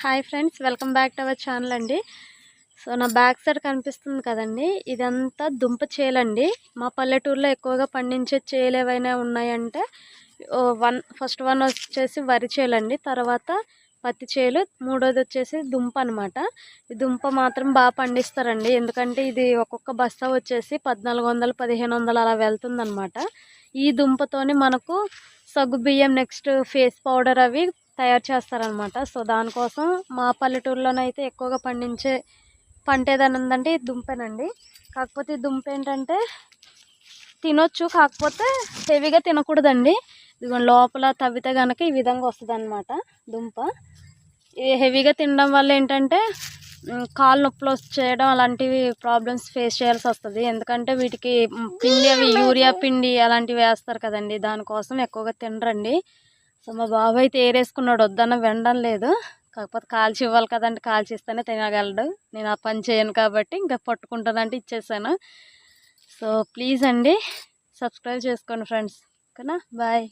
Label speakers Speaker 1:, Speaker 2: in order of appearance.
Speaker 1: Hi friends, welcome back to our channel అండి. So నా back side కనిపిస్తుంది కదండి, ఇదంతా దుంప చేలండి. మా పల్లెటూరులో ఎక్కువగా పండించే చేలు ఏవైనా ఉన్నాయంటే ఫస్ట్ వన్ వచ్చేసి వరి చేలండి, తర్వాత పత్తి చేలు, మూడోది వచ్చేసి దుంప అనమాట. ఈ దుంప మాత్రం బాగా పండిస్తారండి, ఎందుకంటే ఇది ఒక్కొక్క బస్తా వచ్చేసి 1400 1500 అలా వెళ్తుందనమాట. ఈ దుంపతోని మనకు సగ్గు బియ్యం, నెక్స్ట్ ఫేస్ పౌడర్ అవి తయారు చేస్తారనమాట. సో దానికోసం మా పల్లెటూరులోనైతే ఎక్కువగా పండించే పంట ఏదైనా ఉందంటే ఈ దుంపేనండి. కాకపోతే ఈ దుంప ఏంటంటే తినొచ్చు, కాకపోతే హెవీగా తినకూడదండి. ఇదిగోండి లోపల తవ్వితే కనుక ఈ విధంగా వస్తుంది అనమాట దుంప. ఇది హెవీగా తినడం వల్ల ఏంటంటే కాళ్ళు నొప్పులు వచ్చేయడం అలాంటివి ప్రాబ్లమ్స్ ఫేస్ చేయాల్సి వస్తుంది. ఎందుకంటే వీటికి పిండి అవి యూరియా పిండి అలాంటివి వేస్తారు కదండి, దానికోసం ఎక్కువగా తినరండి. సో మా బాబు అయితే ఏరేసుకున్నాడు, వద్దన్న వినడం లేదు. కాకపోతే కాల్చి ఇవ్వాలి కదండి, కాల్చి ఇస్తేనే తినగలడు. నేను ఆ పని చేయను కాబట్టి ఇంకా పట్టుకుంటానంటే ఇచ్చేసాను. సో ప్లీజ్ అండి, సబ్స్క్రైబ్ చేసుకోండి ఫ్రెండ్స్. ఓకేనా, బాయ్.